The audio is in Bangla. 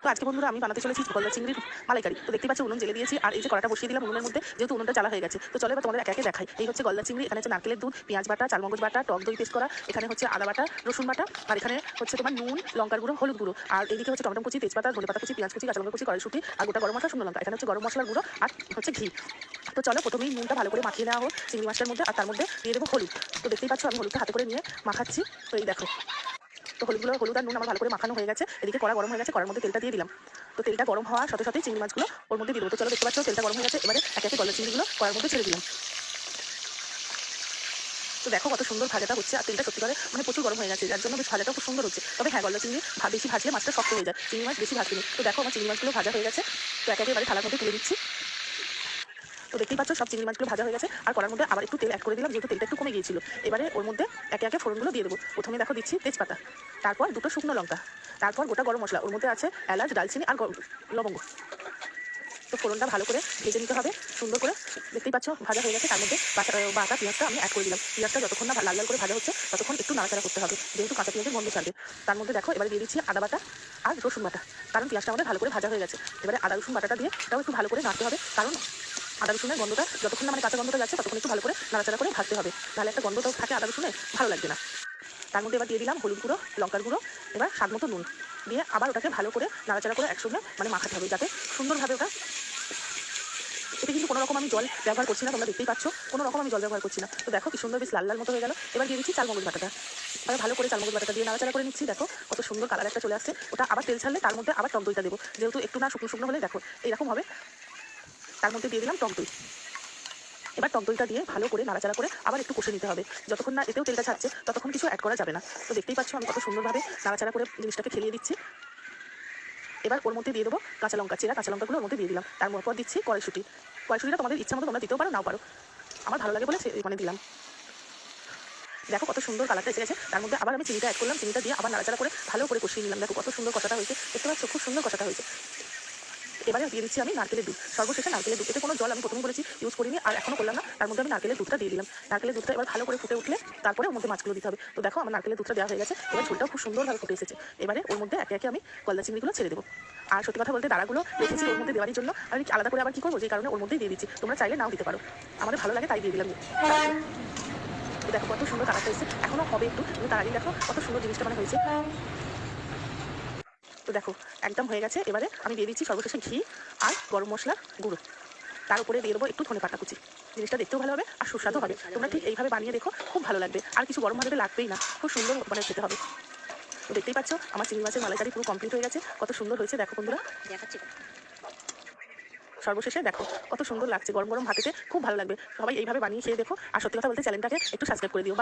তো আজকে বন্ধুরা আমি বানাতে চলেছি গলদা চিংড়ির মালাইকারি। তো দেখতে পাচ্ছ উনুন জেলে দিয়েছি আর এই যে কড়াটা বসিয়ে দিলাম উনুনের মধ্যে, যেহেতু উনুনটা জ্বালা হয়ে গেছে। তো চলো এবার তোমাদের একে একে দেখাই। এই হচ্ছে গলদা চিংড়ি, এখানে হচ্ছে নারকেলের দুধ, পেঁয়াজ বাটা, চালমগজ বাটা, টক দই পেস্ট করা, এখানে হচ্ছে আদা বাটা, রসুন বাটা, আর এখানে হচ্ছে তোমার নুন, লঙ্কার গুঁড়ো, হলুদ গুঁড়ো, আর এইদিকে হচ্ছে টমেটো কুচি, তেজপাতা, ধনেপাতা কুচি, পেঁয়াজ কুচি, কাঁচা লঙ্কা কুচি, কড়াইশুঁটি আর গোটা গরম মশলা, শুকনো লঙ্কা। এখানে হচ্ছে গরম মশলার গুঁড়ো আর হচ্ছে ঘি। তো চলো প্রথমেই নুনটা ভালো করে মাখিয়ে নেওয়া হোক চিংড়ি মাছটার মধ্যে, আর তার মধ্যে দিয়ে দেবো হলুদ। তো দেখতেই পাচ্ছ আমি হলুদটা হাতে করে নিয়ে মাখাচ্ছি। তো এই দেখো, তো হলুদ আর নুন আমার ভালো করে মাখানো হয়ে গেছে। এদিকে কড়া গরম হয়ে গেছে, কড়ার মধ্যে তেলটা দিয়ে দিলাম। তো তেলটা গরম হওয়ার সাথে সাথেই চিংড়ি মাছগুলো ওর মধ্যে দিয়ে দেবো। তো চলো দেখতে পাচ্ছ তেলটা গরম হয়ে গেছে, এবারে একে একে গলদা চিংড়িগুলো কড়ার মধ্যে ছেড়ে দিলাম। তো দেখো কত সুন্দর ভাজাটা হচ্ছে, আর তেলটা সত্যি করে মানে প্রচুর গরম হয়ে গেছে, যার জন্য বেশ ভাজাটা খুব সুন্দর হচ্ছে। তবে হ্যাঁ, গলদা চিংড়ি বেশি ভাজলে মাছটা শক্ত হয়ে যায়, চিংড়ি মাছ বেশি ভাজতে নেই। তো দেখো আমার চিংড়ি মাছগুলো ভাজা হয়ে গেছে। তো একে একেবারে থালার মধ্যে তুলে দিচ্ছি। তো দেখতেই পাচ্ছ সব চিংড়ি মাছগুলো ভাজা হয়ে গেছে, আর কড়ার মধ্যে আবার একটু তেল অ্যাড করে দিলাম, যেহেতু তেলটা একটু কমে গিয়েছিল। এবারে ওর মধ্যে একে একে ফোড়নগুলো দিয়ে দেবো। প্রথমে দেখো দিচ্ছি তেজপাতা, তারপর দুটো শুকনো লঙ্কা, তারপর গোটা গরম মশলা, ওর মধ্যে আছে এলাচ, দালচিনি আর লবঙ্গ। তো ফোড়নটা ভালো করে ভেজে নিতে হবে সুন্দর করে। দেখতেই পাচ্ছ ভাজা হয়ে গেছে, তার মধ্যে বাটা পেঁয়াজটা আমি অ্যাড করে দিলাম। পেঁয়াজটা যতক্ষণ না লাল লাল করে ভাজা হচ্ছে ততক্ষণ একটু নাড়াচাড়া করতে হবে, যেহেতু কাঁচা পেঁয়াজের গন্ধ ছাড়বে। তার মধ্যে দেখো এবারে দিয়ে দিচ্ছি আদা বাটা আর রসুন বাটা, কারণ পেঁয়াজটা আমাদের ভালো করে ভাজা হয়ে গেছে। এবারে আদা রসুন বাটাটা দিয়ে এটাও একটু ভালো করে নাড়তে হবে, কারণ আদা রসুনের গন্ধটা যতক্ষণ না মানে কাঁচা গন্ধটা যাচ্ছে ততক্ষণ একটু ভালো করে নাড়াচাড়া করে ভাজতে হবে, তাহলে একটা গন্ধটাও থাকে আদা রসুনে, ভালো লাগবে না। তার মধ্যে এবার দিয়ে দিলাম হলুদ গুঁড়ো, লঙ্কার গুঁড়ো, এবার স্বাদ মতো নুন দিয়ে আবার ওটাকে ভালো করে নাড়াচাড়া করে একসঙ্গে মানে মাখাতে হবে, যাতে সুন্দরভাবে ওটা। এতে কিন্তু কোনো রকম আমি জল ব্যবহার করছি না, তোমরা দেখতেই পাচ্ছ কোনো রকম আমি জল ব্যবহার করছি না। তো দেখো কি সুন্দর বেশ লাল লাল মতো হয়ে গেল। এবার দিয়ে দিচ্ছি চালমগজ বাটাটা, এবার ভালো করে চালমগজ বাটাটা দিয়ে নাড়াচাড়া করে নিচ্ছি। দেখো কত সুন্দর কালার একটা চলে আসছে। ওটা আবার তেল ছাড়লে তার মধ্যে আবার টক দইটা দেবো, যেহেতু একটু না শুকনো শুকনো হলে দেখো এইরকম হবে। তার মধ্যে দিয়ে দিলাম টক দই। এবার টক দইটা দিয়ে ভালো করে নাড়াচাড়া করে আবার একটু কষে নিতে হবে, যতক্ষণ না এতেও তেলটা ছাড়ছে ততক্ষণ কিছু অ্যাড করা যাবে না। তো দেখতেই পাচ্ছ আমি কত সুন্দরভাবে নাড়াচাড়া করে জিনিসটাকে খেলিয়ে দিচ্ছি। এবার ওর মধ্যে দিয়ে দেবো কাঁচা লঙ্কা, চেরা কাঁচা লঙ্কাগুলো ওর মধ্যে দিয়ে দিলাম। তার পর দিচ্ছি কড়াইশুঁটি। কড়াইশুঁটিটা তোমাদের ইচ্ছা মতো তোমরা দিতেও পারো, নাও পারো, আমার ভালো লাগে বলে মানে দিলাম। দেখো কত সুন্দর কালারটা এসে গেছে। তার মধ্যে আবার আমি চিনিটা অ্যাড করলাম, চিনিটা দিয়ে আবার নাড়াচাড়া করে ভালো করে কষিয়ে নিলাম। দেখো কত সুন্দর কষাটা হয়েছে, দেখতে পাচ্ছ খুব সুন্দর কষাটা হয়েছে। এবারে দিয়ে দিচ্ছি আমি নারকেলের দুধ, সর্বশেষে নারকেলের দুধ। এতে কোনো জল আমি প্রথমে বলেছি ইউজ করিনি আর এখনও করলাম না। তার মধ্যে আমি নারকেলের দুধটা দিয়ে দিলাম। নারকেলের দুধটা এবার ভালো করে ফুটে উঠলে তারপরে ওর মধ্যে মাছগুলো দিতে হবে। তো দেখো আমার নারকেলের দুধটা দেওয়া হয়ে গেছে, এবার ঝোলটাও খুব সুন্দরভাবে ফুটে এসেছে। এবারে ওর মধ্যে একে একে আমি গলদা চিংড়িগুলো ছেড়ে দেবো। আর সত্যি কথা বলতে দাঁড়াগুলো রেখেছি ওর মধ্যে দেওয়ার জন্য, আমি আলাদা করে আবার কী করবো, যে কারণে ওর মধ্যেই দিয়ে দিচ্ছি। তোমরা চাইলে নাও দিতে পারো, আমাদের ভালো লাগে তাই দিয়ে দিলাম। তো দেখো কত সুন্দর কালারটা এসেছে, এখনও হবে একটু, কিন্তু তার আগেই দেখো কত সুন্দর জিনিসটা মানে হয়েছে। তো দেখো একদম হয়ে গেছে। এবারে আমি দিয়ে দিচ্ছি সর্বশেষে ঘি আর গরম মশলার গুঁড়ো, তার উপরে দিয়ে দেবো একটু ধনেপাতা কুচি। জিনিসটা দেখতেও ভালো হবে আর সুস্বাদু হবে। তোমরা ঠিক এইভাবে বানিয়ে দেখো, খুব ভালো লাগবে। আর কিছু গরম ভাবে লাগবেই না, খুব সুন্দর মানে খেতে হবে। তো দেখতেই পাচ্ছ আমার চিংড়ি মাছের মালাইকারি পুরো কমপ্লিট হয়ে গেছে, কত সুন্দর হয়েছে দেখো বন্ধুরা। দেখাচ্ছি সর্বশেষে দেখো কত সুন্দর লাগছে, গরম গরম ভাতেতে খুব ভালো লাগবে। সবাই এইভাবে বানিয়ে খেয়ে দেখো, আর সত্যি কথা বলতে চ্যানেলটাকে একটু সাবস্ক্রাইব করে দিও।